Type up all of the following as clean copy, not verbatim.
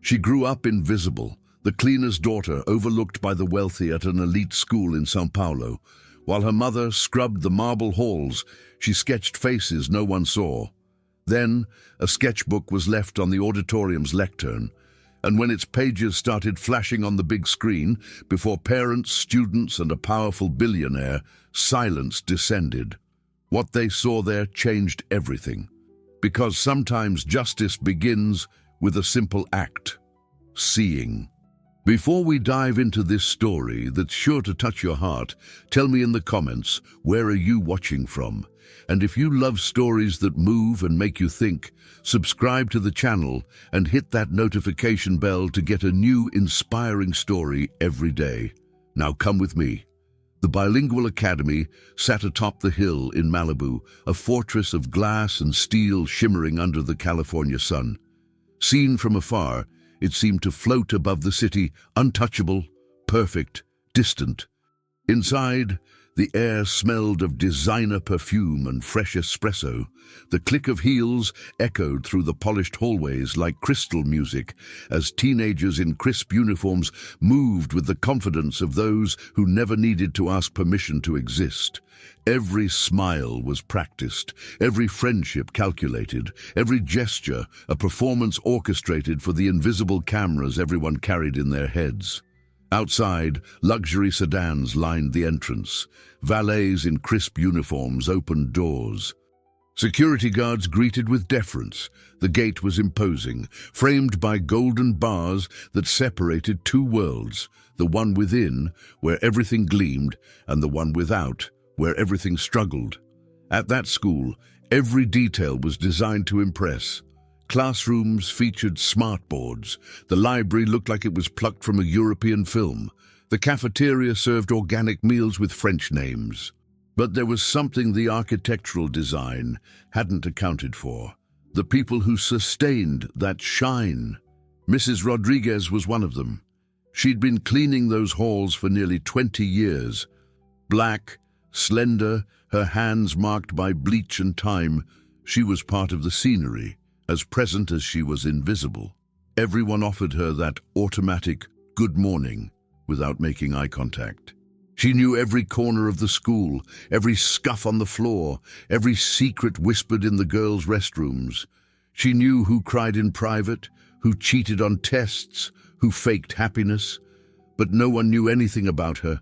She grew up invisible, the cleaner's daughter overlooked by the wealthy at an elite school in São Paulo. While her mother scrubbed the marble halls, she sketched faces no one saw. Then, a sketchbook was left on the auditorium's lectern, and when its pages started flashing on the big screen, before parents, students, and a powerful billionaire, silence descended. What they saw there changed everything. Because sometimes justice begins with a simple act: seeing. Before we dive into this story that's sure to touch your heart, tell me in the comments, where are you watching from? And if you love stories that move and make you think, subscribe to the channel and hit that notification bell to get a new inspiring story every day. Now come with me. The Bilingual Academy sat atop the hill in Malibu, a fortress of glass and steel shimmering under the California sun. Seen from afar, it seemed to float above the city, untouchable, perfect, distant. Inside, the air smelled of designer perfume and fresh espresso. The click of heels echoed through the polished hallways like crystal music as teenagers in crisp uniforms moved with the confidence of those who never needed to ask permission to exist. Every smile was practiced, every friendship calculated, every gesture a performance orchestrated for the invisible cameras everyone carried in their heads. Outside, luxury sedans lined the entrance. Valets in crisp uniforms opened doors. Security guards greeted with deference. The gate was imposing, framed by golden bars that separated two worlds, the one within, where everything gleamed, and the one without, where everything struggled. At that school, every detail was designed to impress. Classrooms featured smartboards. The library looked like it was plucked from a European film. The cafeteria served organic meals with French names. But there was something the architectural design hadn't accounted for. The people who sustained that shine. Mrs. Rodriguez was one of them. She'd been cleaning those halls for nearly 20 years. Black, slender, her hands marked by bleach and time, she was part of the scenery, as present as she was invisible. Everyone offered her that automatic good morning without making eye contact. She knew every corner of the school, every scuff on the floor, every secret whispered in the girls' restrooms. She knew who cried in private, who cheated on tests, who faked happiness. But no one knew anything about her.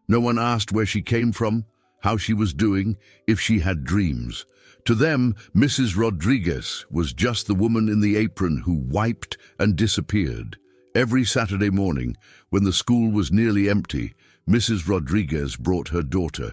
No one asked where she came from, how she was doing, if she had dreams. To them, Mrs. Rodriguez was just the woman in the apron who wiped and disappeared. Every Saturday morning, when the school was nearly empty, Mrs. Rodriguez brought her daughter.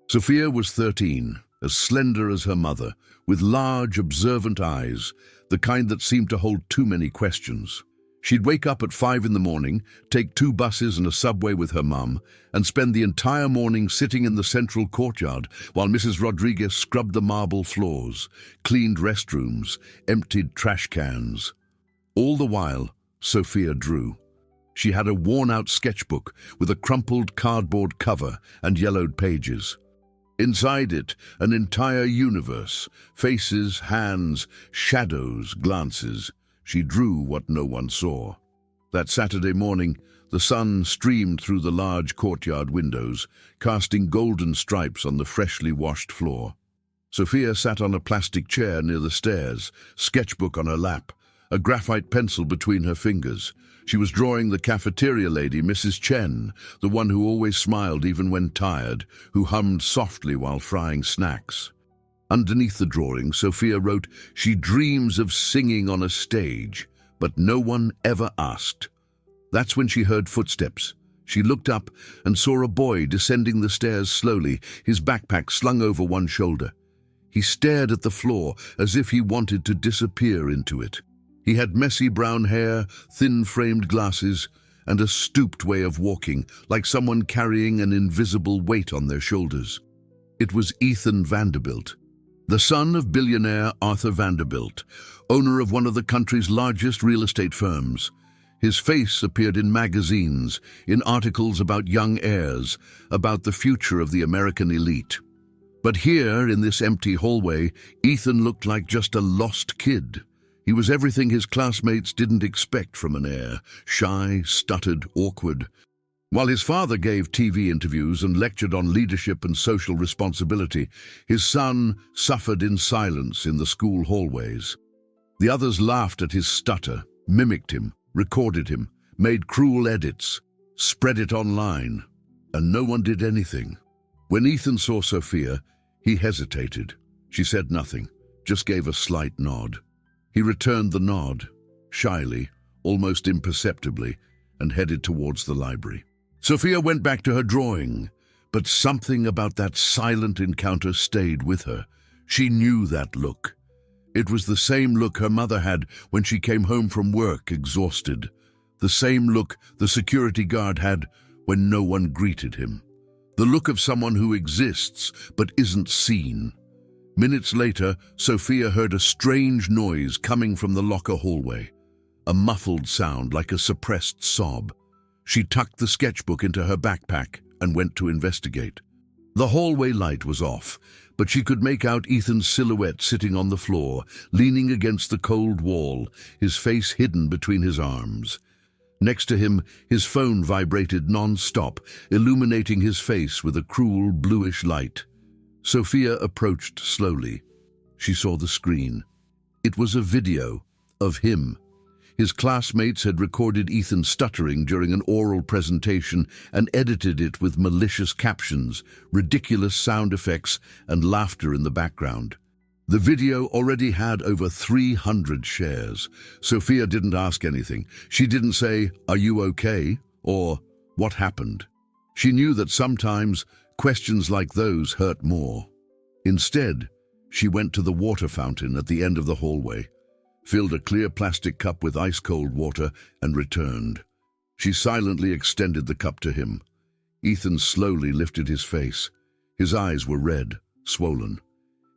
Sophia was 13, as slender as her mother, with large, observant eyes, the kind that seemed to hold too many questions. She'd wake up at 5 in the morning, take 2 buses and a subway with her mum, and spend the entire morning sitting in the central courtyard while Mrs. Rodriguez scrubbed the marble floors, cleaned restrooms, emptied trash cans. All the while, Sophia drew. She had a worn-out sketchbook with a crumpled cardboard cover and yellowed pages. Inside it, an entire universe, faces, hands, shadows, glances. She drew what no one saw. That Saturday morning, the sun streamed through the large courtyard windows, casting golden stripes on the freshly washed floor. Sophia sat on a plastic chair near the stairs, sketchbook on her lap, a graphite pencil between her fingers. She was drawing the cafeteria lady, Mrs. Chen, the one who always smiled even when tired, who hummed softly while frying snacks. Underneath the drawing, Sophia wrote, "She dreams of singing on a stage, but no one ever asked." That's when she heard footsteps. She looked up and saw a boy descending the stairs slowly, his backpack slung over one shoulder. He stared at the floor as if he wanted to disappear into it. He had messy brown hair, thin-framed glasses, and a stooped way of walking, like someone carrying an invisible weight on their shoulders. It was Ethan Vanderbilt, the son of billionaire Arthur Vanderbilt, owner of one of the country's largest real estate firms. His face appeared in magazines, in articles about young heirs, about the future of the American elite. But here, in this empty hallway, Ethan looked like just a lost kid. He was everything his classmates didn't expect from an heir: shy, stuttered, awkward. While his father gave TV interviews and lectured on leadership and social responsibility, his son suffered in silence in the school hallways. The others laughed at his stutter, mimicked him, recorded him, made cruel edits, spread it online, and no one did anything. When Ethan saw Sophia, he hesitated. She said nothing, just gave a slight nod. He returned the nod, shyly, almost imperceptibly, and headed towards the library. Sophia went back to her drawing, but something about that silent encounter stayed with her. She knew that look. It was the same look her mother had when she came home from work exhausted. The same look the security guard had when no one greeted him. The look of someone who exists but isn't seen. Minutes later, Sophia heard a strange noise coming from the locker hallway. A muffled sound like a suppressed sob. She tucked the sketchbook into her backpack and went to investigate. The hallway light was off, but she could make out Ethan's silhouette sitting on the floor, leaning against the cold wall, his face hidden between his arms. Next to him, his phone vibrated non-stop, illuminating his face with a cruel bluish light. Sophia approached slowly. She saw the screen. It was a video of him. His classmates had recorded Ethan stuttering during an oral presentation and edited it with malicious captions, ridiculous sound effects, and laughter in the background. The video already had over 300 shares. Sophia didn't ask anything. She didn't say, "Are you okay?" or "What happened?" She knew that sometimes questions like those hurt more. Instead, she went to the water fountain at the end of the hallway, filled a clear plastic cup with ice-cold water, and returned. She silently extended the cup to him. Ethan slowly lifted his face. His eyes were red, swollen.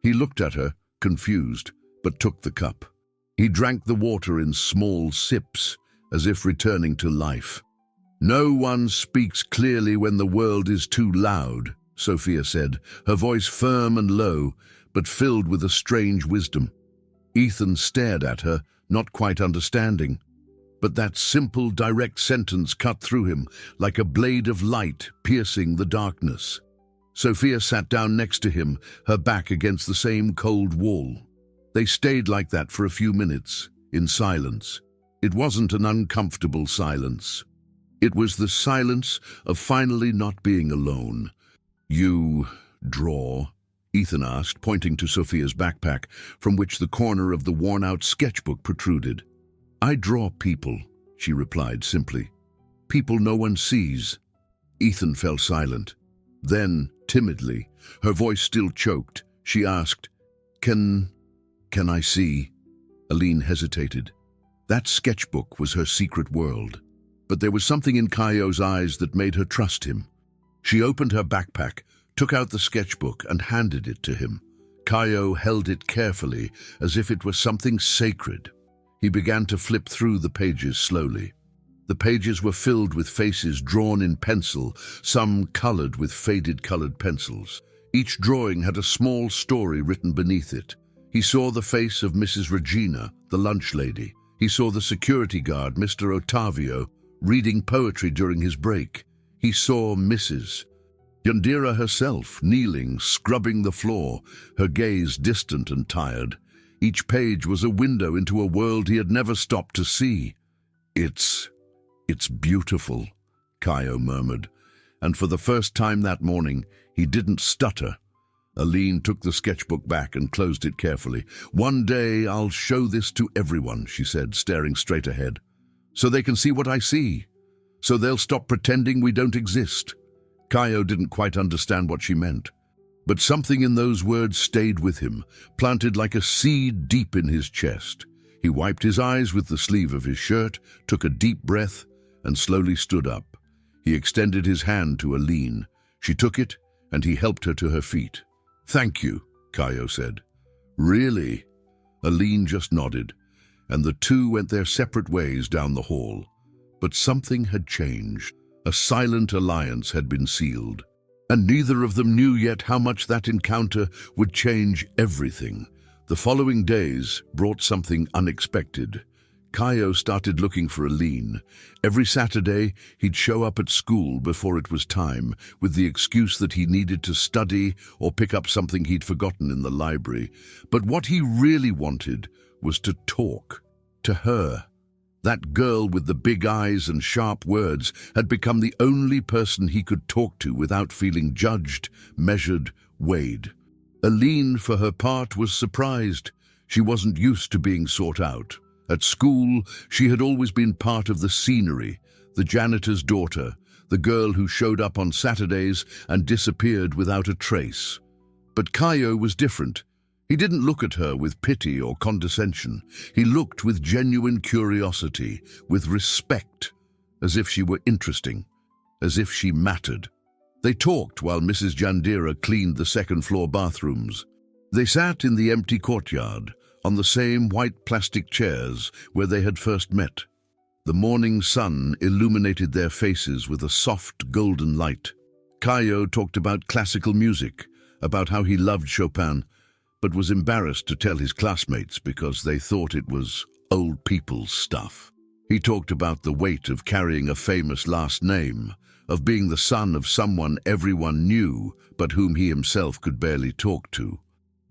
He looked at her, confused, but took the cup. He drank the water in small sips, as if returning to life. "No one speaks clearly when the world is too loud," Sophia said, her voice firm and low, but filled with a strange wisdom. Ethan stared at her, not quite understanding. But that simple, direct sentence cut through him like a blade of light piercing the darkness. Sophia sat down next to him, her back against the same cold wall. They stayed like that for a few minutes, in silence. It wasn't an uncomfortable silence. It was the silence of finally not being alone. "You draw?" Ethan asked, pointing to Sophia's backpack, from which the corner of the worn-out sketchbook protruded. "I draw people," she replied simply. "People no one sees." Ethan fell silent. Then, timidly, her voice still choked, she asked, Can I see?" Aline hesitated. That sketchbook was her secret world. But there was something in Caio's eyes that made her trust him. She opened her backpack, took out the sketchbook, and handed it to him. Caio held it carefully, as if it was something sacred. He began to flip through the pages slowly. The pages were filled with faces drawn in pencil, some colored with faded colored pencils. Each drawing had a small story written beneath it. He saw the face of Mrs. Regina, the lunch lady. He saw the security guard, Mr. Ottavio, reading poetry during his break. He saw Mrs. Yandira herself, kneeling, scrubbing the floor, her gaze distant and tired. Each page was a window into a world he had never stopped to see. It's beautiful," Caio murmured, and for the first time that morning, he didn't stutter. Aline took the sketchbook back and closed it carefully. "One day I'll show this to everyone," she said, staring straight ahead. "So they can see what I see. So they'll stop pretending we don't exist." Caio didn't quite understand what she meant. But something in those words stayed with him, planted like a seed deep in his chest. He wiped his eyes with the sleeve of his shirt, took a deep breath, and slowly stood up. He extended his hand to Aline. She took it, and he helped her to her feet. "Thank you," Caio said. "Really?" Aline just nodded, and the two went their separate ways down the hall. But something had changed. A silent alliance had been sealed, and neither of them knew yet how much that encounter would change everything. The following days brought something unexpected. Kaio started looking for Aline. Every Saturday, he'd show up at school before it was time, with the excuse that he needed to study or pick up something he'd forgotten in the library. But what he really wanted was to talk to her. That girl with the big eyes and sharp words had become the only person he could talk to without feeling judged, measured, weighed. Aline, for her part, was surprised. She wasn't used to being sought out. At school, she had always been part of the scenery, the janitor's daughter, the girl who showed up on Saturdays and disappeared without a trace. But Kaio was different. He didn't look at her with pity or condescension. He looked with genuine curiosity, with respect, as if she were interesting, as if she mattered. They talked while Mrs. Jandira cleaned the second-floor bathrooms. They sat in the empty courtyard, on the same white plastic chairs where they had first met. The morning sun illuminated their faces with a soft golden light. Kaio talked about classical music, about how he loved Chopin, but was embarrassed to tell his classmates because they thought it was old people's stuff. He talked about the weight of carrying a famous last name, of being the son of someone everyone knew but whom he himself could barely talk to.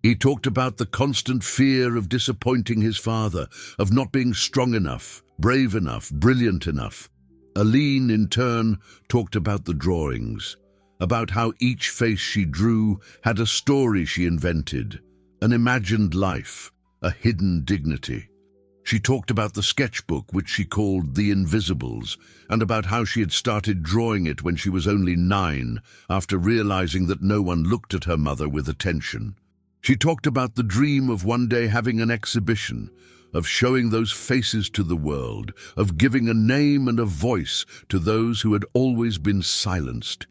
He talked about the constant fear of disappointing his father, of not being strong enough, brave enough, brilliant enough. Aline, in turn, talked about the drawings, about how each face she drew had a story she invented, an imagined life, a hidden dignity. She talked about the sketchbook which she called The Invisibles, and about how she had started drawing it when she was only 9, after realizing that no one looked at her mother with attention. She talked about the dream of one day having an exhibition, of showing those faces to the world, of giving a name and a voice to those who had always been silenced.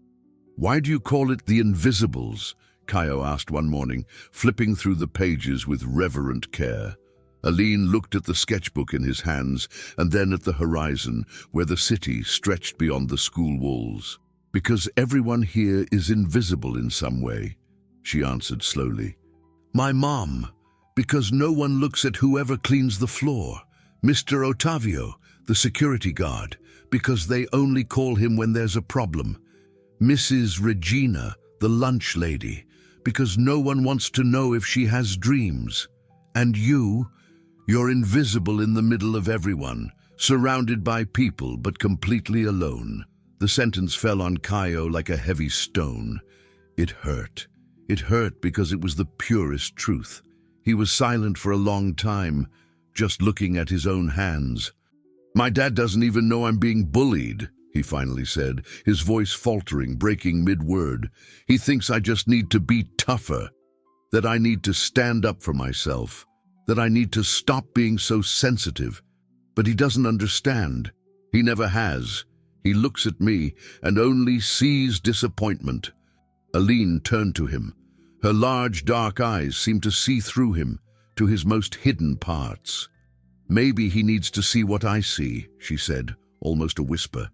"Why do you call it The Invisibles?" Kaio asked one morning, flipping through the pages with reverent care. Aline looked at the sketchbook in his hands and then at the horizon, where the city stretched beyond the school walls. "Because everyone here is invisible in some way," she answered slowly. "My mom, because no one looks at whoever cleans the floor. Mr. Ottavio, the security guard, because they only call him when there's a problem. Mrs. Regina, the lunch lady, because no one wants to know if she has dreams. And you're invisible in the middle of everyone, surrounded by people but completely alone." The sentence fell on Kaio like a heavy stone. It hurt. It hurt because it was the purest truth. He was silent for a long time, just looking at his own hands. "My dad doesn't even know I'm being bullied," he finally said, his voice faltering, breaking mid-word. "He thinks I just need to be tougher, that I need to stand up for myself, that I need to stop being so sensitive. But he doesn't understand. He never has. He looks at me and only sees disappointment." Aline turned to him. Her large, dark eyes seemed to see through him, to his most hidden parts. "Maybe he needs to see what I see," she said, almost a whisper.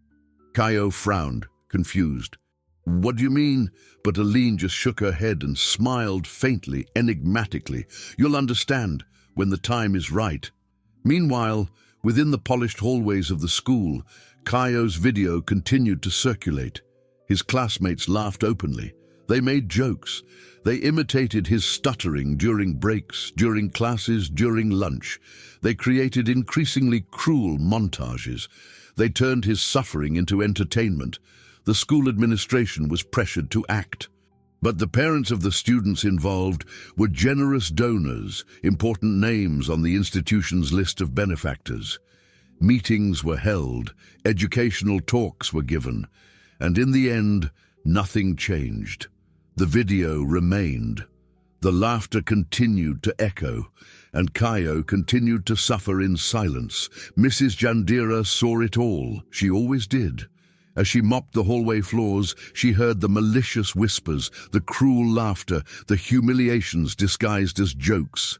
Kaio frowned, confused. "What do you mean?" But Aline just shook her head and smiled faintly, enigmatically. "You'll understand when the time is right." Meanwhile, within the polished hallways of the school, Kaio's video continued to circulate. His classmates laughed openly. They made jokes. They imitated his stuttering during breaks, during classes, during lunch. They created increasingly cruel montages. They turned his suffering into entertainment. The school administration was pressured to act. But the parents of the students involved were generous donors, important names on the institution's list of benefactors. Meetings were held, educational talks were given, and in the end, nothing changed. The video remained. The laughter continued to echo, and Kaio continued to suffer in silence. Mrs. Jandira saw it all. She always did. As she mopped the hallway floors, she heard the malicious whispers, the cruel laughter, the humiliations disguised as jokes.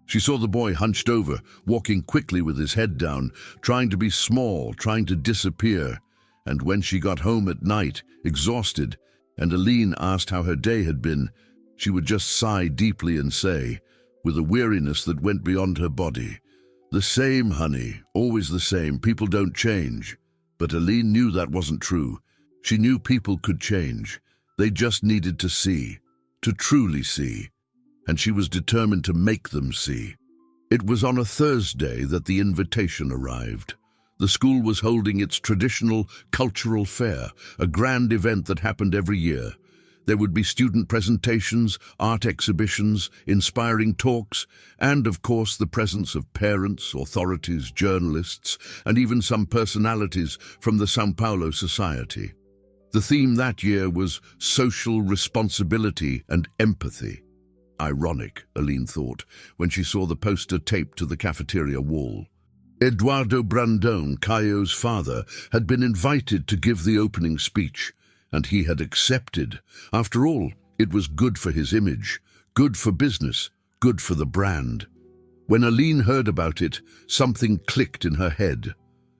She saw the boy hunched over, walking quickly with his head down, trying to be small, trying to disappear. And when she got home at night, exhausted, and Aline asked how her day had been, she would just sigh deeply and say, with a weariness that went beyond her body. The same, honey, always the same. People don't change. But Aline knew that wasn't true. She knew people could change. They just needed to see, to truly see. And she was determined to make them see. It was on a Thursday that the invitation arrived. The school was holding its traditional cultural fair, a grand event that happened every year. There would be student presentations, art exhibitions, inspiring talks, and, of course, the presence of parents, authorities, journalists, and even some personalities from the São Paulo society. The theme that year was social responsibility and empathy. Ironic, Aline thought, when she saw the poster taped to the cafeteria wall. Eduardo Brandão, Caio's father, had been invited to give the opening speech, and he had accepted. After all, it was good for his image, good for business, good for the brand. When Aline heard about it, something clicked in her head.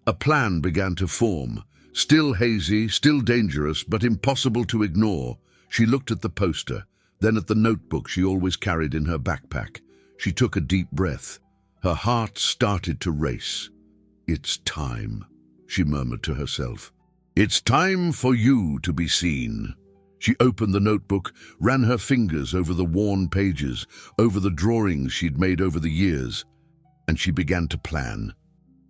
A plan began to form. Still hazy, still dangerous, but impossible to ignore. She looked at the poster, then at the notebook she always carried in her backpack. She took a deep breath. Her heart started to race. "It's time," she murmured to herself. "It's time for you to be seen." She opened the notebook, ran her fingers over the worn pages, over the drawings she'd made over the years, and she began to plan.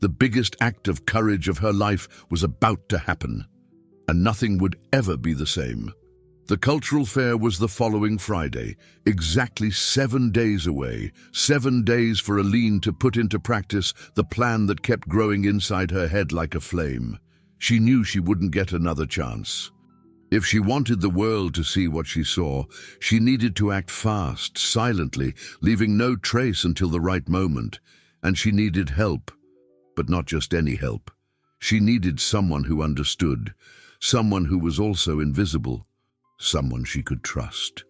The biggest act of courage of her life was about to happen, and nothing would ever be the same. The cultural fair was the following Friday, exactly 7 days away, 7 days for Aline to put into practice the plan that kept growing inside her head like a flame. She knew she wouldn't get another chance. If she wanted the world to see what she saw, she needed to act fast, silently, leaving no trace until the right moment. And she needed help, but not just any help. She needed someone who understood, someone who was also invisible, someone she could trust.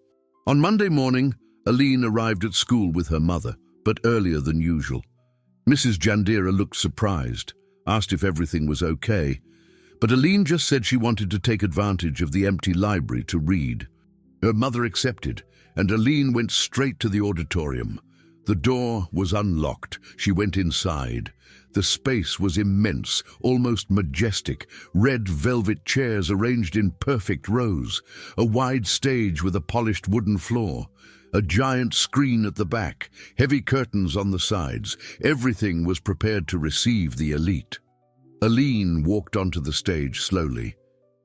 On Monday morning, Aline arrived at school with her mother, but earlier than usual. Mrs. Jandira looked surprised, asked if everything was okay, but Aline just said she wanted to take advantage of the empty library to read. Her mother accepted, and Aline went straight to the auditorium. The door was unlocked. She went inside. The space was immense, almost majestic. Red velvet chairs arranged in perfect rows. A wide stage with a polished wooden floor. A giant screen at the back. Heavy curtains on the sides. Everything was prepared to receive the elite. Aline walked onto the stage slowly,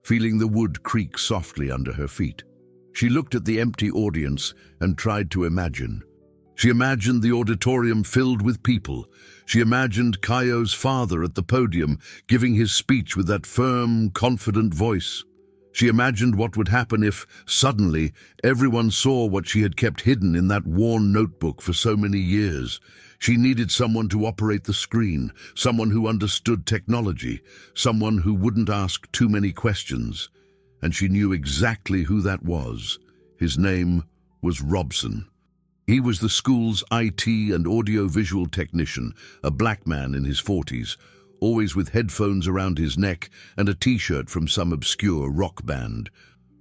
feeling the wood creak softly under her feet. She looked at the empty audience and tried to imagine. She imagined the auditorium filled with people. She imagined Caio's father at the podium, giving his speech with that firm, confident voice. She imagined what would happen if, suddenly, everyone saw what she had kept hidden in that worn notebook for so many years. She needed someone to operate the screen, someone who understood technology, someone who wouldn't ask too many questions. And she knew exactly who that was. His name was Robson. He was the school's IT and audio-visual technician, a black man in his 40s, always with headphones around his neck and a t-shirt from some obscure rock band.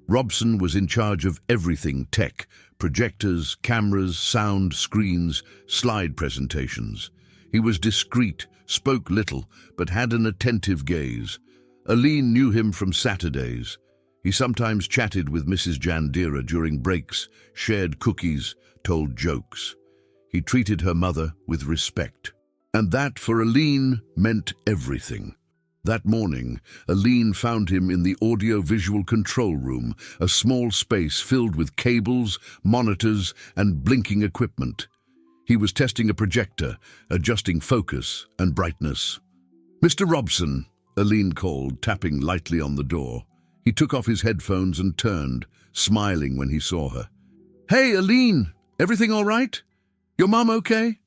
Robson was in charge of everything tech: projectors, cameras, sound, screens, slide presentations. He was discreet, spoke little, but had an attentive gaze. Aline knew him from Saturdays. He sometimes chatted with Mrs. Jandira during breaks, shared cookies, told jokes. He treated her mother with respect. And that, for Aline, meant everything. That morning, Aline found him in the audio-visual control room, a small space filled with cables, monitors, and blinking equipment. He was testing a projector, adjusting focus and brightness. "Mr. Robson," Aline called, tapping lightly on the door. He took off his headphones and turned, smiling when he saw her. "Hey, Aline, everything all right? Your mom okay?"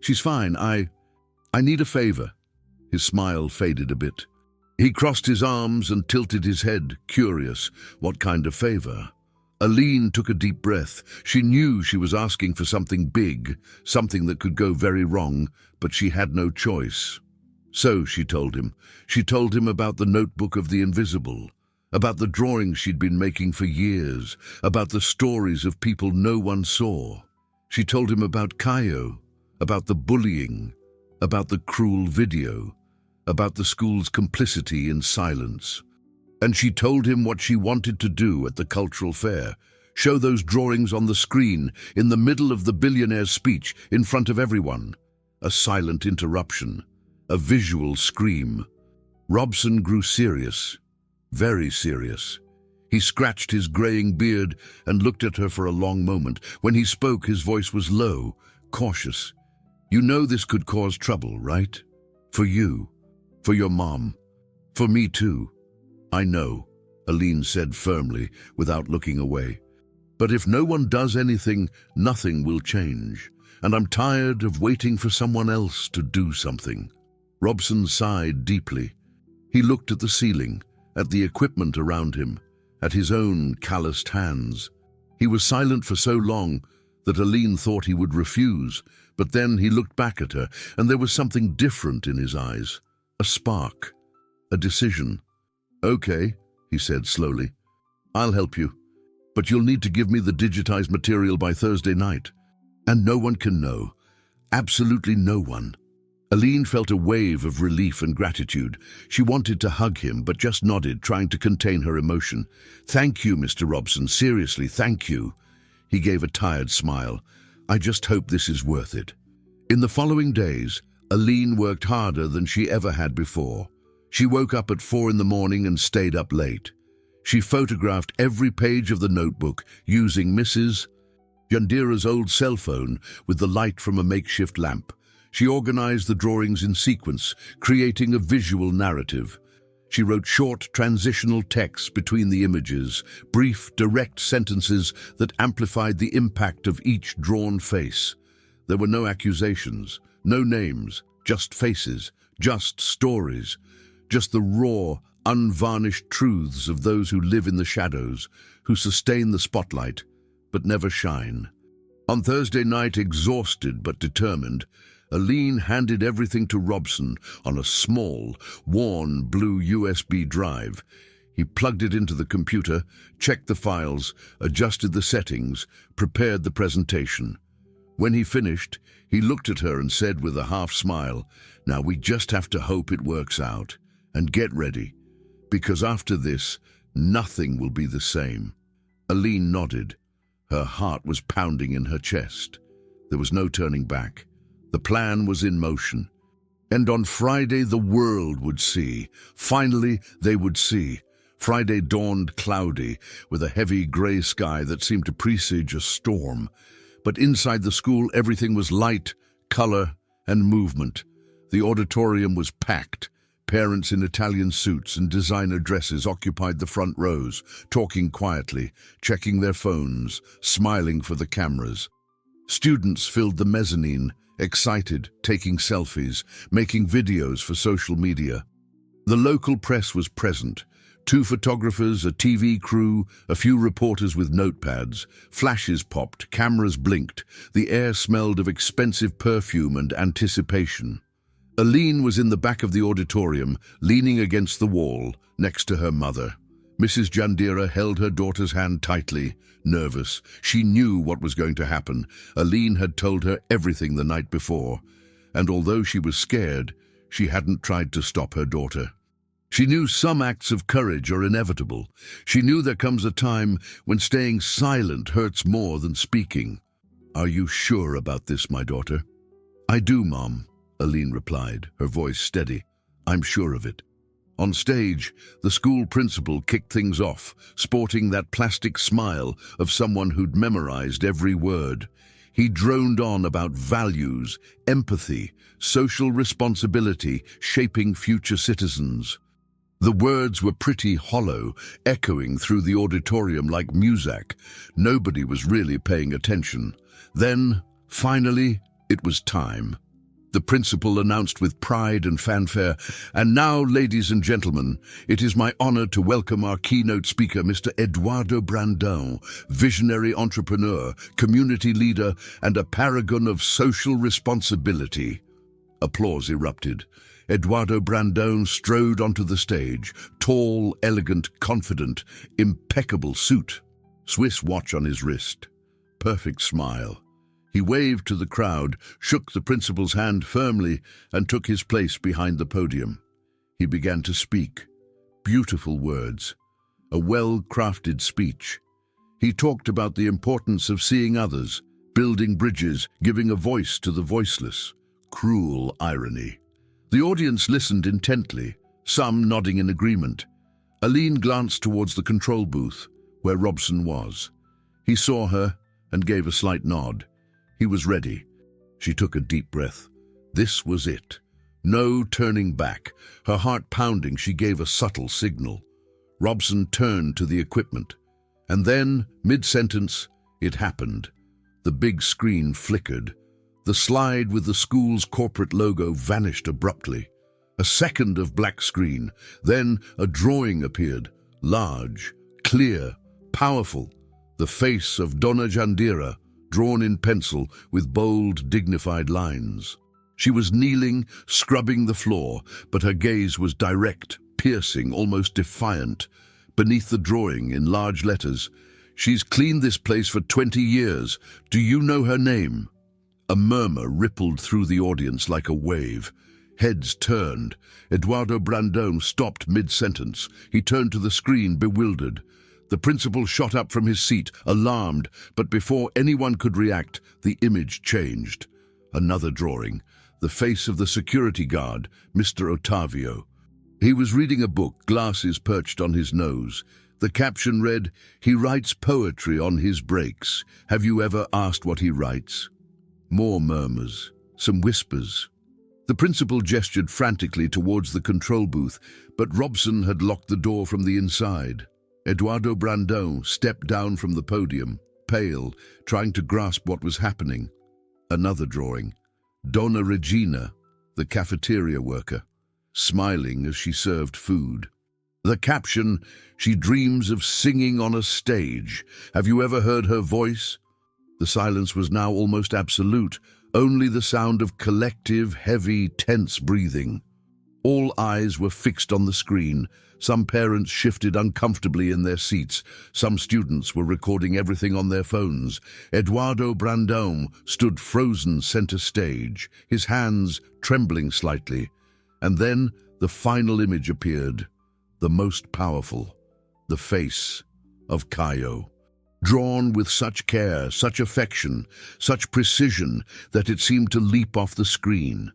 "She's fine. I need a favor." His smile faded a bit. He crossed his arms and tilted his head, curious. What kind of favor? Aline took a deep breath. She knew she was asking for something big, something that could go very wrong, but she had no choice. So she told him about the notebook of the invisible, about the drawings she'd been making for years, about the stories of people no one saw. She told him about Kaio, about the bullying, about the cruel video, about the school's complicity in silence. And she told him what she wanted to do at the cultural fair, show those drawings on the screen in the middle of the billionaire's speech in front of everyone. A silent interruption, a visual scream. Robson grew serious, very serious. He scratched his graying beard and looked at her for a long moment. When he spoke, his voice was low, cautious. "You know this could cause trouble, right? For you, for your mom, for me too." "I know," Aline said firmly, without looking away. "But if no one does anything, nothing will change. And I'm tired of waiting for someone else to do something." Robson sighed deeply. He looked at the ceiling, at the equipment around him, at his own calloused hands. He was silent for so long that Aline thought he would refuse, but then he looked back at her, and there was something different in his eyes. A spark, a decision. "Okay," he said slowly. "I'll help you. But you'll need to give me the digitized material by Thursday night. And no one can know. Absolutely no one." Aline felt a wave of relief and gratitude. She wanted to hug him, but just nodded, trying to contain her emotion. "Thank you, Mr. Robson. Seriously, thank you." He gave a tired smile. "I just hope this is worth it." In the following days, Aline worked harder than she ever had before. She woke up at 4 in the morning and stayed up late. She photographed every page of the notebook using Mrs. Jandira's old cell phone with the light from a makeshift lamp. She organized the drawings in sequence, creating a visual narrative. She wrote short transitional texts between the images, brief, direct sentences that amplified the impact of each drawn face. There were no accusations, no names, just faces, just stories. Just the raw, unvarnished truths of those who live in the shadows, who sustain the spotlight, but never shine. On Thursday night, exhausted but determined, Aline handed everything to Robson on a small, worn blue USB drive. He plugged it into the computer, checked the files, adjusted the settings, prepared the presentation. When he finished, he looked at her and said with a half smile, "Now we just have to hope it works out. And get ready, because after this, nothing will be the same." Aline nodded. Her heart was pounding in her chest. There was no turning back. The plan was in motion. And on Friday, the world would see. Finally, they would see. Friday dawned cloudy, with a heavy gray sky that seemed to presage a storm. But inside the school, everything was light, color, and movement. The auditorium was packed. Parents in Italian suits and designer dresses occupied the front rows, talking quietly, checking their phones, smiling for the cameras. Students filled the mezzanine, excited, taking selfies, making videos for social media. The local press was present. 2 photographers, a TV crew, a few reporters with notepads. Flashes popped, cameras blinked. The air smelled of expensive perfume and anticipation. Aline was in the back of the auditorium, leaning against the wall, next to her mother. Mrs. Jandira held her daughter's hand tightly, nervous. She knew what was going to happen. Aline had told her everything the night before, and although she was scared, she hadn't tried to stop her daughter. She knew some acts of courage are inevitable. She knew there comes a time when staying silent hurts more than speaking. "Are you sure about this, my daughter?" "I do, Mom," Aline replied, her voice steady. "I'm sure of it." On stage, the school principal kicked things off, sporting that plastic smile of someone who'd memorized every word. He droned on about values, empathy, social responsibility, shaping future citizens. The words were pretty hollow, echoing through the auditorium like music. Nobody was really paying attention. Then, finally, it was time. The principal announced with pride and fanfare, "And now, ladies and gentlemen, it is my honor to welcome our keynote speaker, Mr. Eduardo Brandão, visionary entrepreneur, community leader, and a paragon of social responsibility." Applause erupted. Eduardo Brandão strode onto the stage, tall, elegant, confident, impeccable suit, Swiss watch on his wrist, perfect smile. He waved to the crowd, shook the principal's hand firmly, and took his place behind the podium. He began to speak. Beautiful words. A well-crafted speech. He talked about the importance of seeing others, building bridges, giving a voice to the voiceless. Cruel irony. The audience listened intently, some nodding in agreement. Aline glanced towards the control booth, where Robson was. He saw her and gave a slight nod. He was ready. She took a deep breath. This was it. No turning back. Her heart pounding, she gave a subtle signal. Robson turned to the equipment. And then, mid-sentence, it happened. The big screen flickered. The slide with the school's corporate logo vanished abruptly. A second of black screen. Then a drawing appeared. Large, clear, powerful. The face of Donna Jandira, drawn in pencil with bold, dignified lines. She was kneeling, scrubbing the floor, but her gaze was direct, piercing, almost defiant. Beneath the drawing, in large letters, "She's cleaned this place for 20 years. Do you know her name?" A murmur rippled through the audience like a wave. Heads turned. Eduardo Brandão stopped mid-sentence. He turned to the screen, bewildered. The principal shot up from his seat, alarmed, but before anyone could react, the image changed. Another drawing. The face of the security guard, Mr. Otavio. He was reading a book, glasses perched on his nose. The caption read, "He writes poetry on his breaks. Have you ever asked what he writes?" More murmurs, some whispers. The principal gestured frantically towards the control booth, but Robson had locked the door from the inside. Eduardo Brandão stepped down from the podium, pale, trying to grasp what was happening. Another drawing. Donna Regina, the cafeteria worker, smiling as she served food. The caption, "She dreams of singing on a stage. Have you ever heard her voice?" The silence was now almost absolute, only the sound of collective, heavy, tense breathing. All eyes were fixed on the screen. Some parents shifted uncomfortably in their seats. Some students were recording everything on their phones. Eduardo Brandão stood frozen center stage, his hands trembling slightly. And then the final image appeared, the most powerful, the face of Caio. Drawn with such care, such affection, such precision that it seemed to leap off the screen.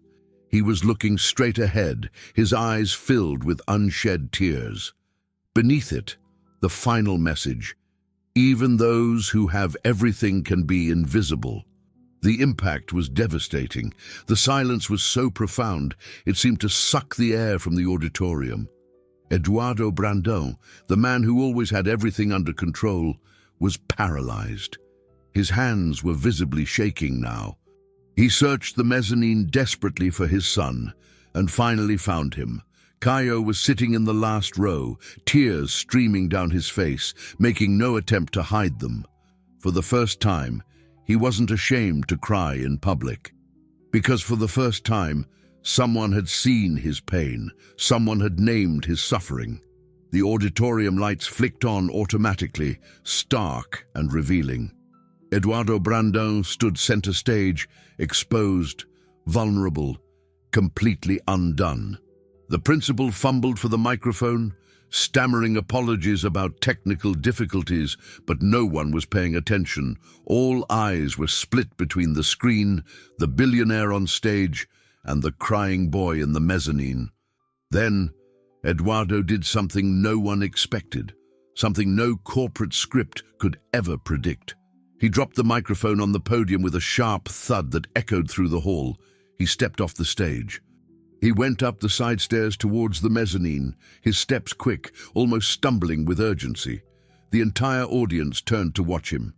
He was looking straight ahead, his eyes filled with unshed tears. Beneath it, the final message, "Even those who have everything can be invisible." The impact was devastating. The silence was so profound, it seemed to suck the air from the auditorium. Eduardo Brandão, the man who always had everything under control, was paralyzed. His hands were visibly shaking now. He searched the mezzanine desperately for his son, and finally found him. Caio was sitting in the last row, tears streaming down his face, making no attempt to hide them. For the first time, he wasn't ashamed to cry in public. Because for the first time, someone had seen his pain, someone had named his suffering. The auditorium lights flicked on automatically, stark and revealing. Eduardo Brandão stood center stage, exposed, vulnerable, completely undone. The principal fumbled for the microphone, stammering apologies about technical difficulties, but no one was paying attention. All eyes were split between the screen, the billionaire on stage, and the crying boy in the mezzanine. Then, Eduardo did something no one expected, something no corporate script could ever predict. He dropped the microphone on the podium with a sharp thud that echoed through the hall. He stepped off the stage. He went up the side stairs towards the mezzanine, his steps quick, almost stumbling with urgency. The entire audience turned to watch him.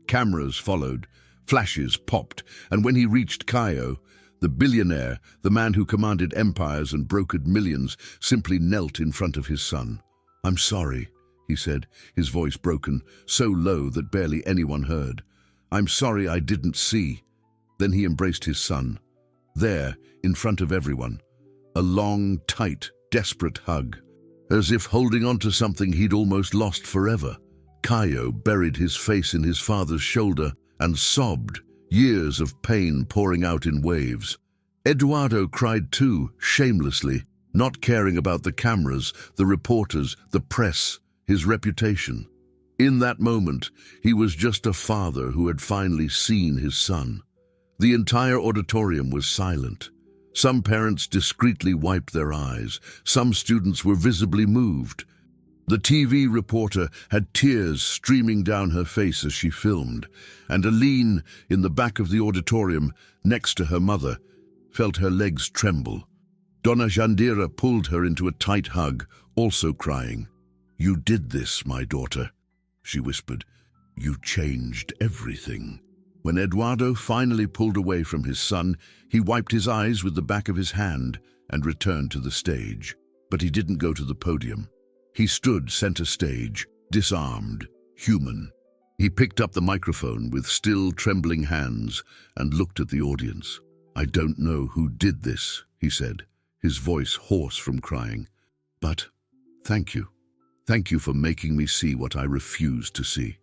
Cameras followed, flashes popped, and when he reached Caio, the billionaire, the man who commanded empires and brokered millions, simply knelt in front of his son. "I'm sorry," he said, his voice broken, so low that barely anyone heard. "I'm sorry I didn't see." Then he embraced his son. There, in front of everyone. A long, tight, desperate hug. As if holding on to something he'd almost lost forever. Caio buried his face in his father's shoulder and sobbed, years of pain pouring out in waves. Eduardo cried too, shamelessly, not caring about the cameras, the reporters, the press, his reputation. In that moment, he was just a father who had finally seen his son. The entire auditorium was silent. Some parents discreetly wiped their eyes. Some students were visibly moved. The TV reporter had tears streaming down her face as she filmed, and Aline, in the back of the auditorium, next to her mother, felt her legs tremble. Donna Jandira pulled her into a tight hug, also crying. "You did this, my daughter," she whispered. "You changed everything." When Eduardo finally pulled away from his son, he wiped his eyes with the back of his hand and returned to the stage. But he didn't go to the podium. He stood center stage, disarmed, human. He picked up the microphone with still trembling hands and looked at the audience. "I don't know who did this," he said, his voice hoarse from crying. "But thank you. Thank you for making me see what I refused to see."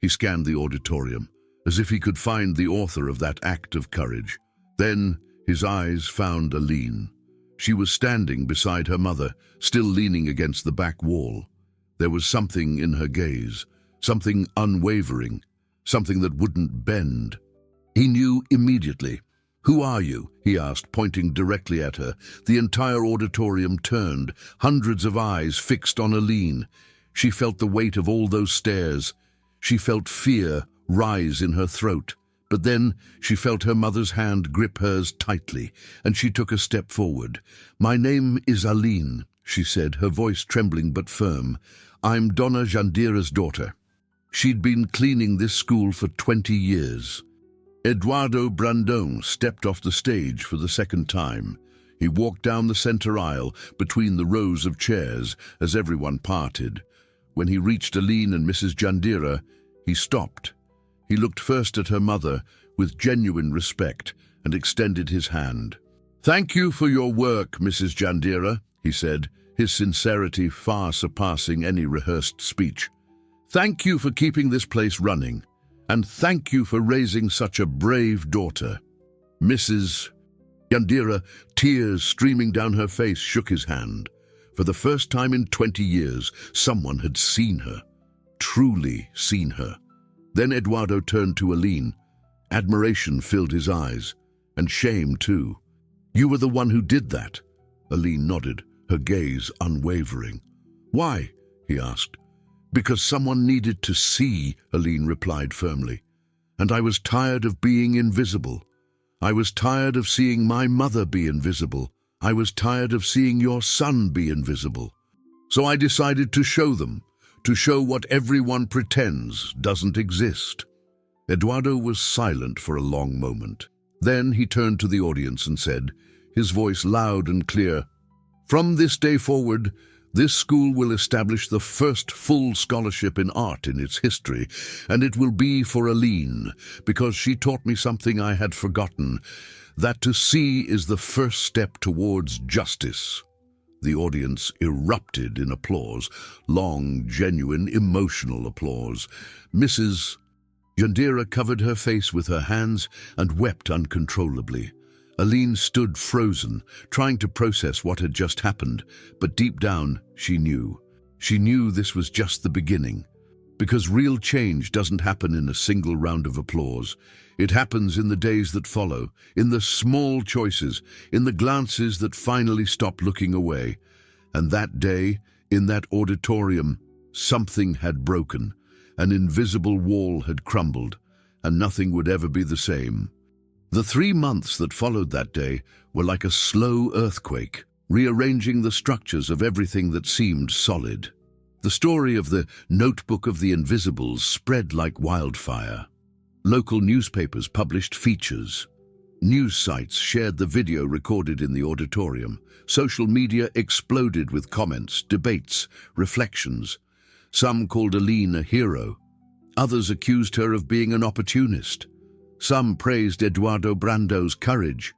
He scanned the auditorium, as if he could find the author of that act of courage. Then his eyes found Aline. She was standing beside her mother, still leaning against the back wall. There was something in her gaze, something unwavering, something that wouldn't bend. He knew immediately. "Who are you?" he asked, pointing directly at her. The entire auditorium turned, hundreds of eyes fixed on Aline. She felt the weight of all those stares. She felt fear rise in her throat. But then she felt her mother's hand grip hers tightly, and she took a step forward. "My name is Aline," she said, her voice trembling but firm. "I'm Donna Jandira's daughter." She'd been cleaning this school for 20 years. Eduardo Brandão stepped off the stage for the second time. He walked down the center aisle between the rows of chairs as everyone parted. When he reached Aline and Mrs. Jandira, he stopped. He looked first at her mother with genuine respect and extended his hand. "Thank you for your work, Mrs. Jandira," he said, his sincerity far surpassing any rehearsed speech. "Thank you for keeping this place running, and thank you for raising such a brave daughter." Mrs. Jandira, tears streaming down her face, shook his hand. For the first time in 20 years, someone had seen her, truly seen her. Then Eduardo turned to Aline. Admiration filled his eyes, and shame too. "You were the one who did that?" Aline nodded, her gaze unwavering. "Why?" he asked. "Because someone needed to see," Aline replied firmly. "And I was tired of being invisible. I was tired of seeing my mother be invisible. I was tired of seeing your son be invisible. So I decided to show them, to show what everyone pretends doesn't exist." Eduardo was silent for a long moment. Then he turned to the audience and said, his voice loud and clear, "From this day forward, this school will establish the first full scholarship in art in its history, and it will be for Aline, because she taught me something I had forgotten, that to see is the first step towards justice." The audience erupted in applause, long, genuine, emotional applause. Mrs. Jandira covered her face with her hands and wept uncontrollably. Aline stood frozen, trying to process what had just happened, but deep down she knew. She knew this was just the beginning. Because real change doesn't happen in a single round of applause. It happens in the days that follow, in the small choices, in the glances that finally stop looking away. And that day, in that auditorium, something had broken. An invisible wall had crumbled, and nothing would ever be the same. The 3 months that followed that day were like a slow earthquake, rearranging the structures of everything that seemed solid. The story of the Notebook of the Invisibles spread like wildfire. Local newspapers published features. News sites shared the video recorded in the auditorium. Social media exploded with comments, debates, reflections. Some called Aline a hero. Others accused her of being an opportunist. Some praised Eduardo Brandão's courage.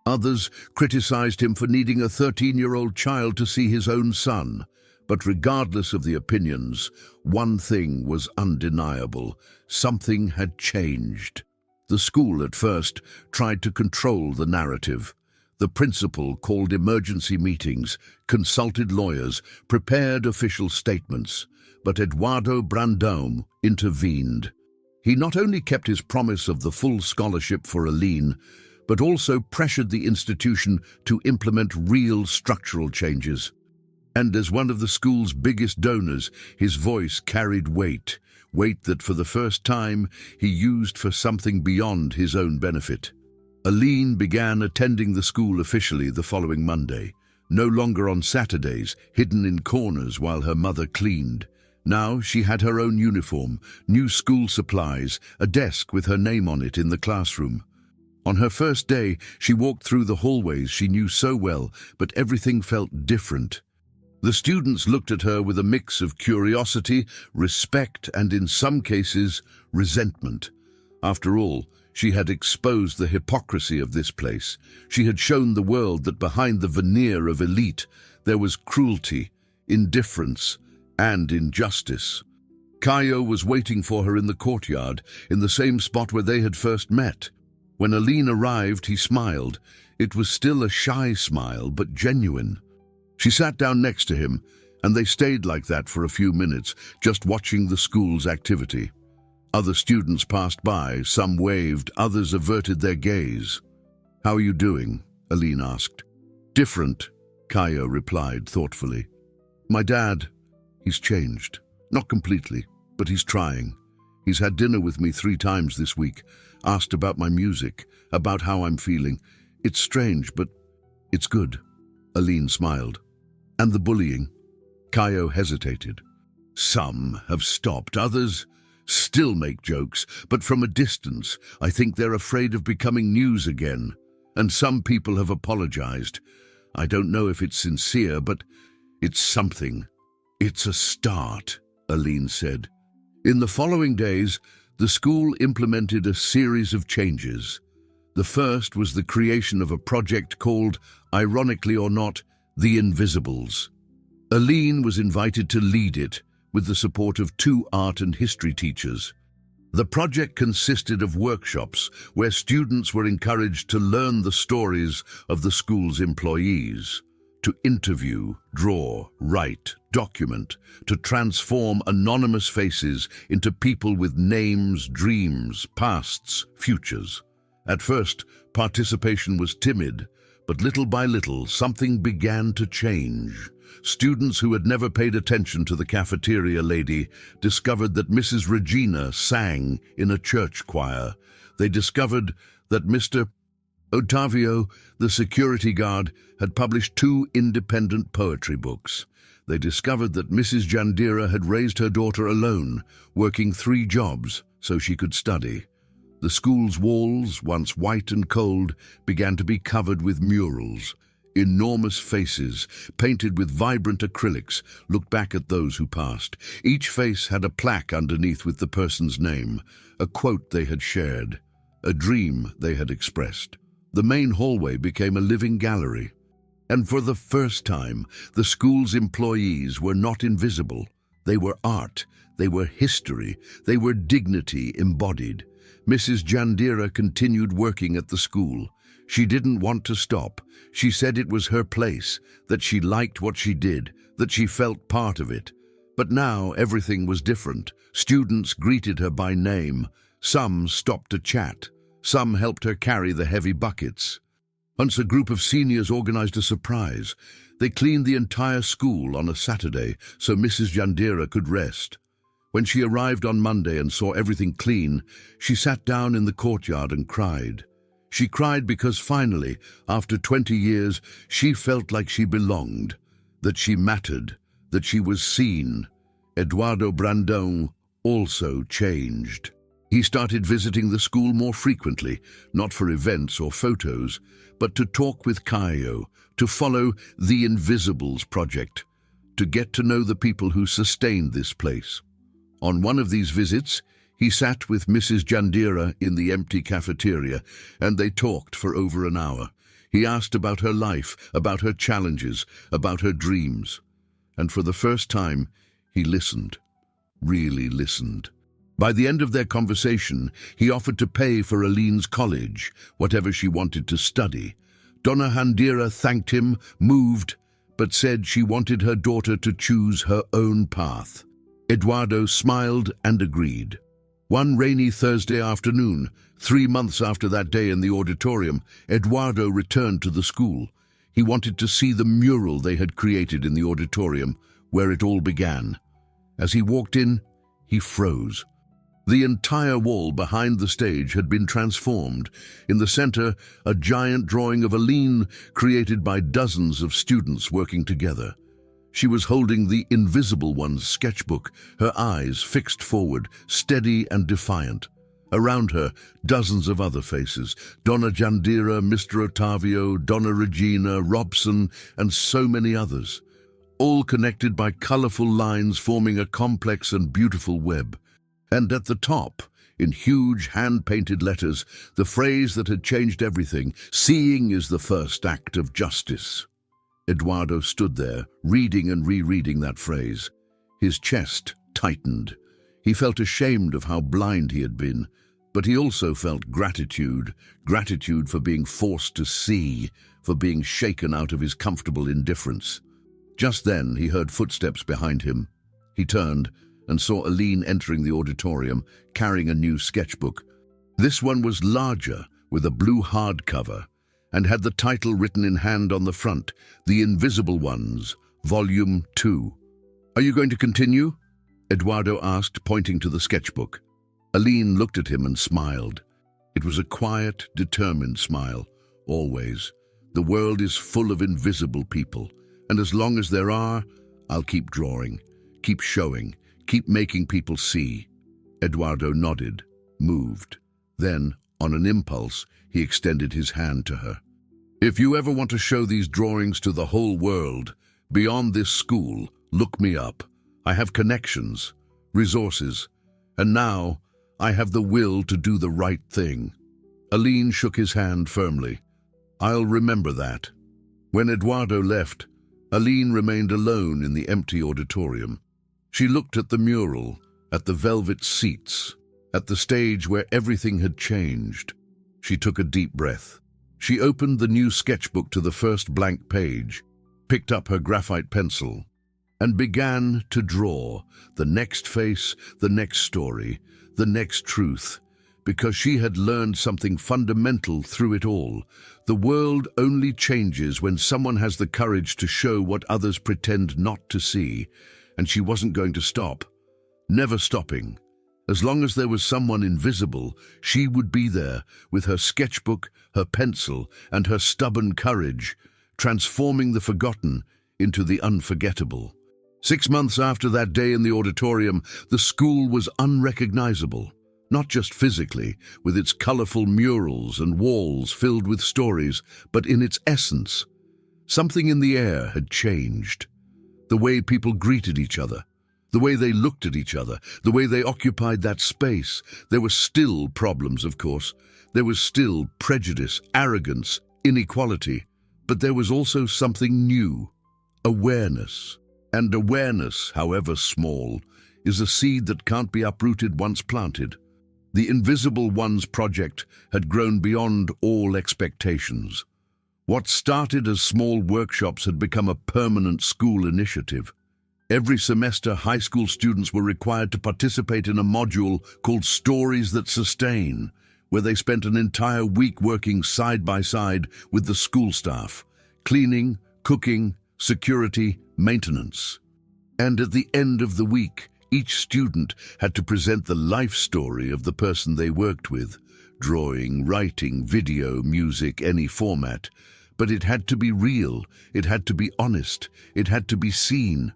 Others criticized him for needing a 13-year-old child to see his own son. But regardless of the opinions, one thing was undeniable. Something had changed. The school at first tried to control the narrative. The principal called emergency meetings, consulted lawyers, prepared official statements, but Eduardo Brandão intervened. He not only kept his promise of the full scholarship for Aline, but also pressured the institution to implement real structural changes. And as one of the school's biggest donors, his voice carried weight that for the first time he used for something beyond his own benefit. Aline began attending the school officially the following Monday, no longer on Saturdays, hidden in corners while her mother cleaned. Now she had her own uniform, new school supplies, a desk with her name on it in the classroom. On her first day, she walked through the hallways she knew so well, but everything felt different. The students looked at her with a mix of curiosity, respect, and in some cases, resentment. After all, she had exposed the hypocrisy of this place. She had shown the world that behind the veneer of elite, there was cruelty, indifference, and injustice. Caio was waiting for her in the courtyard, in the same spot where they had first met. When Aline arrived, he smiled. It was still a shy smile, but genuine. She sat down next to him, and they stayed like that for a few minutes, just watching the school's activity. Other students passed by, some waved, others averted their gaze. "How are you doing?" Aline asked. "Different," Caio replied thoughtfully. "My dad, he's changed. Not completely, but he's trying. He's had dinner with me 3 times this week, asked about my music, about how I'm feeling. It's strange, but it's good." Aline smiled. "And the bullying?" Caio hesitated. "Some have stopped, others still make jokes, but from a distance. I think they're afraid of becoming news again. And some people have apologized. I don't know if it's sincere, but it's something. It's a start," Aline said. In the following days, the school implemented a series of changes. The first was the creation of a project called, ironically or not, The Invisibles. Aline was invited to lead it with the support of 2 art and history teachers. The project consisted of workshops where students were encouraged to learn the stories of the school's employees, to interview, draw, write, document, to transform anonymous faces into people with names, dreams, pasts, futures. At first, participation was timid, but little by little, something began to change. Students who had never paid attention to the cafeteria lady discovered that Mrs. Regina sang in a church choir. They discovered that Mr. Otavio, the security guard, had published 2 independent poetry books. They discovered that Mrs. Jandira had raised her daughter alone, working 3 jobs so she could study. The school's walls, once white and cold, began to be covered with murals. Enormous faces, painted with vibrant acrylics, looked back at those who passed. Each face had a plaque underneath with the person's name, a quote they had shared, a dream they had expressed. The main hallway became a living gallery. And for the first time, the school's employees were not invisible. They were art, they were history, they were dignity embodied. Mrs. Jandira continued working at the school. She didn't want to stop. She said it was her place, that she liked what she did, that she felt part of it. But now everything was different. Students greeted her by name. Some stopped to chat. Some helped her carry the heavy buckets. Once a group of seniors organized a surprise. They cleaned the entire school on a Saturday so Mrs. Jandira could rest. When she arrived on Monday and saw everything clean, she sat down in the courtyard and cried. She cried because finally, after 20 years, she felt like she belonged, that she mattered, that she was seen. Eduardo Brandão also changed. He started visiting the school more frequently, not for events or photos, but to talk with Caio, to follow the Invisibles project, to get to know the people who sustained this place. On one of these visits, he sat with Mrs. Jandira in the empty cafeteria, and they talked for over an hour. He asked about her life, about her challenges, about her dreams. And for the first time, he listened, really listened. By the end of their conversation, he offered to pay for Aline's college, whatever she wanted to study. Donna Handira thanked him, moved, but said she wanted her daughter to choose her own path. Eduardo smiled and agreed. One rainy Thursday afternoon, 3 months after that day in the auditorium, Eduardo returned to the school. He wanted to see the mural they had created in the auditorium, where it all began. As he walked in, he froze. The entire wall behind the stage had been transformed. In the center, a giant drawing of Aline created by dozens of students working together. She was holding the Invisible One's sketchbook, her eyes fixed forward, steady and defiant. Around her, dozens of other faces: Donna Jandira, Mr. Ottavio, Donna Regina, Robson, and so many others, all connected by colorful lines forming a complex and beautiful web. And at the top, in huge hand-painted letters, the phrase that had changed everything: "Seeing is the first act of justice." Eduardo stood there, reading and rereading that phrase. His chest tightened. He felt ashamed of how blind he had been, but he also felt gratitude for being forced to see, for being shaken out of his comfortable indifference. Just then, he heard footsteps behind him. He turned and saw Aline entering the auditorium, carrying a new sketchbook. This one was larger, with a blue hardcover, and had the title written in hand on the front: The Invisible Ones, Volume 2. "Are you going to continue?" Eduardo asked, pointing to the sketchbook. Aline looked at him and smiled. It was a quiet, determined smile. "Always. The world is full of invisible people, and as long as there are, I'll keep drawing, keep showing, keep making people see." Eduardo nodded, moved. Then, on an impulse, he extended his hand to her. "If you ever want to show these drawings to the whole world, beyond this school, look me up. I have connections, resources, and now I have the will to do the right thing." Aline shook his hand firmly. "I'll remember that." When Eduardo left, Aline remained alone in the empty auditorium. She looked at the mural, at the velvet seats, at the stage where everything had changed. She took a deep breath. She opened the new sketchbook to the first blank page, picked up her graphite pencil, and began to draw the next face, the next story, the next truth, because she had learned something fundamental through it all. The world only changes when someone has the courage to show what others pretend not to see, and she wasn't going to stop. Never stopping. As long as there was someone invisible, she would be there, with her sketchbook, her pencil, and her stubborn courage, transforming the forgotten into the unforgettable. 6 months after that day in the auditorium, the school was unrecognizable. Not just physically, with its colorful murals and walls filled with stories, but in its essence. Something in the air had changed. The way people greeted each other, the way they looked at each other, the way they occupied that space. There were still problems, of course. There was still prejudice, arrogance, inequality. But there was also something new: awareness. And awareness, however small, is a seed that can't be uprooted once planted. The Invisible Ones project had grown beyond all expectations. What started as small workshops had become a permanent school initiative. Every semester, high school students were required to participate in a module called Stories That Sustain, where they spent an entire week working side by side with the school staff, cleaning, cooking, security, maintenance. And at the end of the week, each student had to present the life story of the person they worked with: drawing, writing, video, music, any format. But it had to be real, it had to be honest, it had to be seen.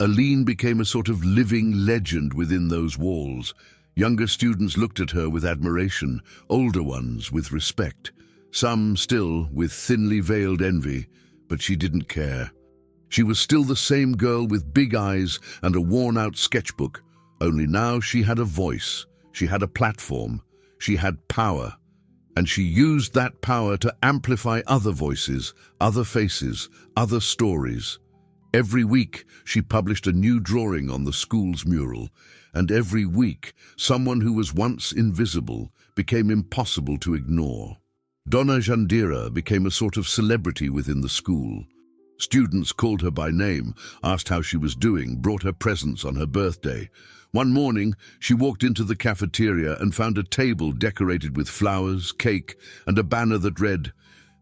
Aline became a sort of living legend within those walls. Younger students looked at her with admiration, older ones with respect, some still with thinly veiled envy, but she didn't care. She was still the same girl with big eyes and a worn-out sketchbook, only now she had a voice, she had a platform, she had power, and she used that power to amplify other voices, other faces, other stories. Every week, she published a new drawing on the school's mural, and every week, someone who was once invisible became impossible to ignore. Donna Jandira became a sort of celebrity within the school. Students called her by name, asked how she was doing, brought her presents on her birthday. One morning, she walked into the cafeteria and found a table decorated with flowers, cake, and a banner that read,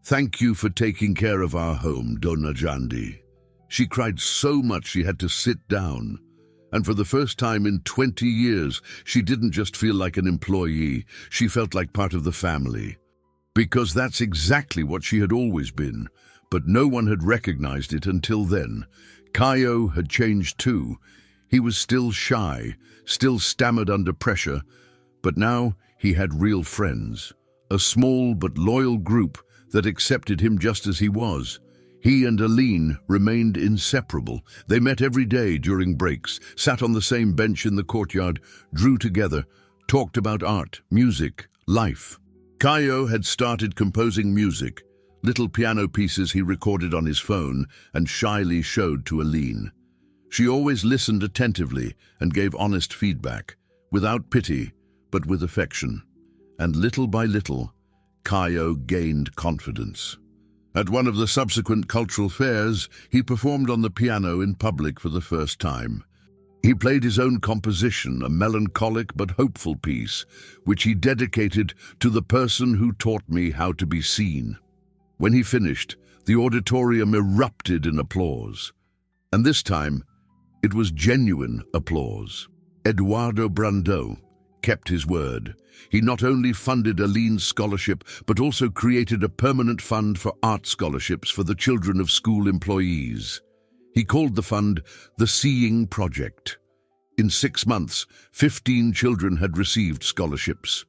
"Thank you for taking care of our home, Donna Jandi." She cried so much she had to sit down. And for the first time in 20 years, she didn't just feel like an employee, she felt like part of the family. Because that's exactly what she had always been, but no one had recognized it until then. Kaio had changed too. He was still shy, still stammered under pressure, but now he had real friends. A small but loyal group that accepted him just as he was. He and Aline remained inseparable. They met every day during breaks, sat on the same bench in the courtyard, drew together, talked about art, music, life. Kaio had started composing music, little piano pieces he recorded on his phone and shyly showed to Aline. She always listened attentively and gave honest feedback, without pity, but with affection. And little by little, Kaio gained confidence. At one of the subsequent cultural fairs, he performed on the piano in public for the first time. He played his own composition, a melancholic but hopeful piece, which he dedicated to the person who taught me how to be seen. When he finished, the auditorium erupted in applause. And this time, it was genuine applause. Eduardo Brandão kept his word. He not only funded Aline's scholarship, but also created a permanent fund for art scholarships for the children of school employees. He called the fund the Seeing Project. In 6 months, 15 children had received scholarships.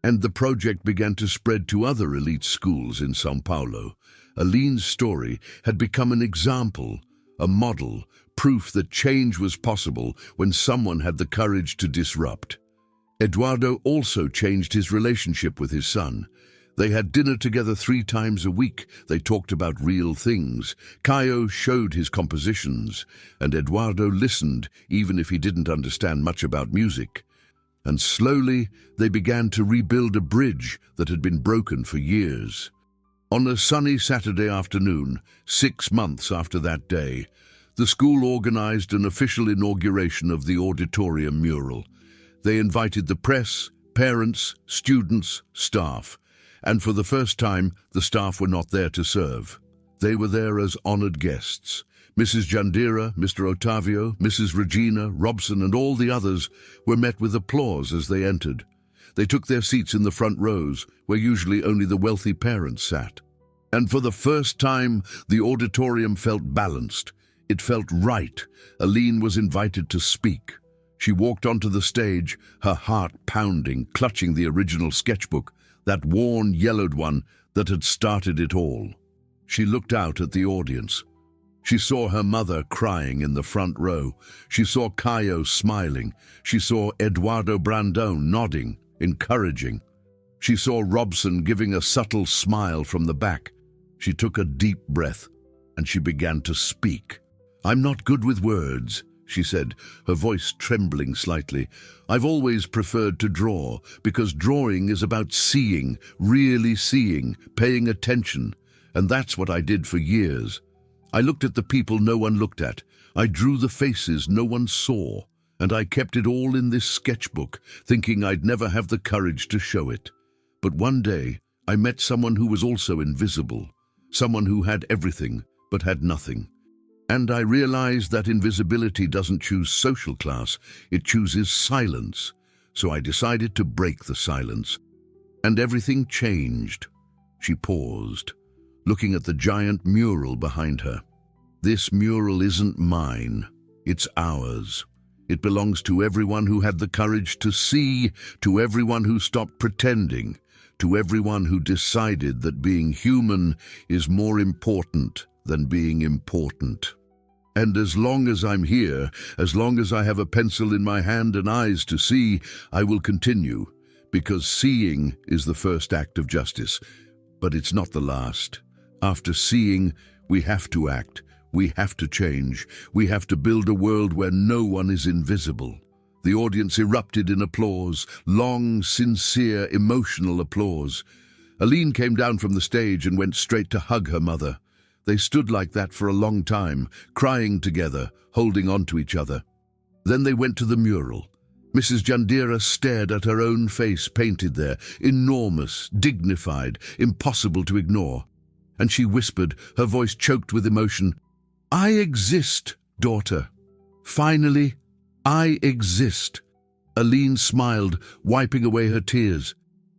And the project began to spread to other elite schools in São Paulo. Aline's story had become an example, a model, proof that change was possible when someone had the courage to disrupt. Eduardo also changed his relationship with his son. They had dinner together 3 times a week. They talked about real things. Kaio showed his compositions, and Eduardo listened, even if he didn't understand much about music. And slowly, they began to rebuild a bridge that had been broken for years. On a sunny Saturday afternoon, 6 months after that day, the school organized an official inauguration of the auditorium mural. They invited the press, parents, students, staff. And for the first time, the staff were not there to serve. They were there as honored guests. Mrs. Jandira, Mr. Otavio, Mrs. Regina, Robson, and all the others were met with applause as they entered. They took their seats in the front rows, where usually only the wealthy parents sat. And for the first time, the auditorium felt balanced. It felt right. Aline was invited to speak. She walked onto the stage, her heart pounding, clutching the original sketchbook, that worn, yellowed one that had started it all. She looked out at the audience. She saw her mother crying in the front row. She saw Kaio smiling. She saw Eduardo Brandão nodding, encouraging. She saw Robson giving a subtle smile from the back. She took a deep breath, and she began to speak. "I'm not good with words," she said, her voice trembling slightly. "I've always preferred to draw, because drawing is about seeing, really seeing, paying attention. And that's what I did for years. I looked at the people no one looked at. I drew the faces no one saw. And I kept it all in this sketchbook, thinking I'd never have the courage to show it. But one day, I met someone who was also invisible. Someone who had everything, but had nothing. And I realized that invisibility doesn't choose social class, it chooses silence. So I decided to break the silence. And everything changed." She paused, looking at the giant mural behind her. "This mural isn't mine, it's ours. It belongs to everyone who had the courage to see, to everyone who stopped pretending, to everyone who decided that being human is more important than being important. And as long as I'm here, as long as I have a pencil in my hand and eyes to see, I will continue, because seeing is the first act of justice. But it's not the last. After seeing, we have to act. We have to change. We have to build a world where no one is invisible. The audience erupted in applause, long, sincere, emotional applause. Aline came down from the stage and went straight to hug her mother. They stood like that for a long time, crying together, holding on to each other. Then they went to the mural. Mrs. Jandira stared at her own face painted there, enormous, dignified, impossible to ignore. And she whispered, her voice choked with emotion, "I exist, daughter. Finally, I exist." Aline smiled, wiping away her tears.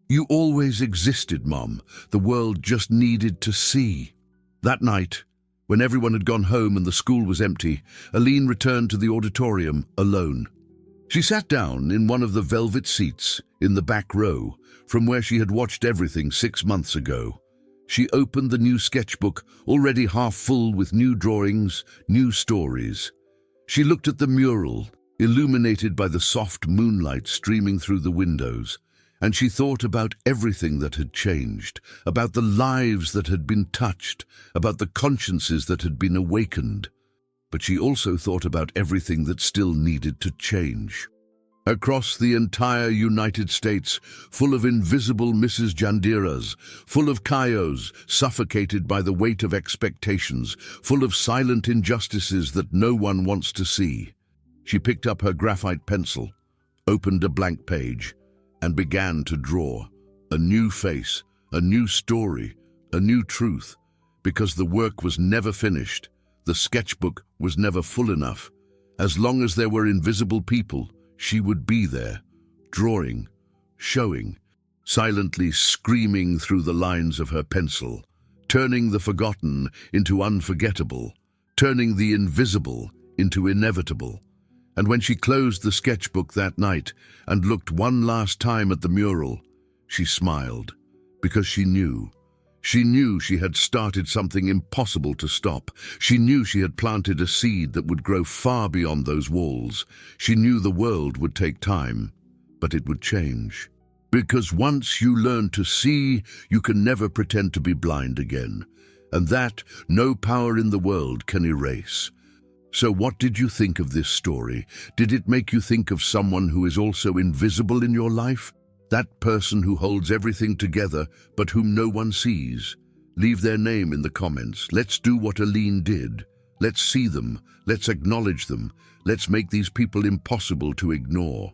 "You always existed, Mom. The world just needed to see." That night, when everyone had gone home and the school was empty, Aline returned to the auditorium alone. She sat down in one of the velvet seats in the back row, from where she had watched everything 6 months ago. She opened the new sketchbook, already half full with new drawings, new stories. She looked at the mural, illuminated by the soft moonlight streaming through the windows, and she thought about everything that had changed, about the lives that had been touched, about the consciences that had been awakened. But she also thought about everything that still needed to change. Across the entire United States, full of invisible Mrs. Jandiras, full of Kayos suffocated by the weight of expectations, full of silent injustices that no one wants to see. She picked up her graphite pencil, opened a blank page, and began to draw a new face, a new story, a new truth, because the work was never finished. The sketchbook was never full enough. As long as there were invisible people, she would be there, drawing, showing, silently screaming through the lines of her pencil, turning the forgotten into unforgettable, turning the invisible into inevitable. And when she closed the sketchbook that night and looked one last time at the mural, she smiled, because she knew. She knew she had started something impossible to stop. She knew she had planted a seed that would grow far beyond those walls. She knew the world would take time, but it would change. Because once you learn to see, you can never pretend to be blind again. And that, no power in the world can erase. So what did you think of this story? Did it make you think of someone who is also invisible in your life? That person who holds everything together, but whom no one sees? Leave their name in the comments. Let's do what Aline did. Let's see them. Let's acknowledge them. Let's make these people impossible to ignore.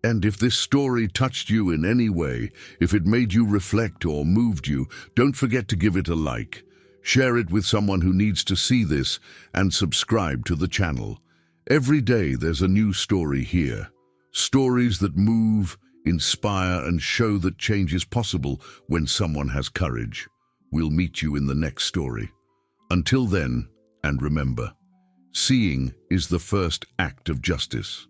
And if this story touched you in any way, if it made you reflect or moved you, don't forget to give it a like. Share it with someone who needs to see this, and subscribe to the channel. Every day there's a new story here. Stories that move, inspire, and show that change is possible when someone has courage. We'll meet you in the next story. Until then, and remember, seeing is the first act of justice.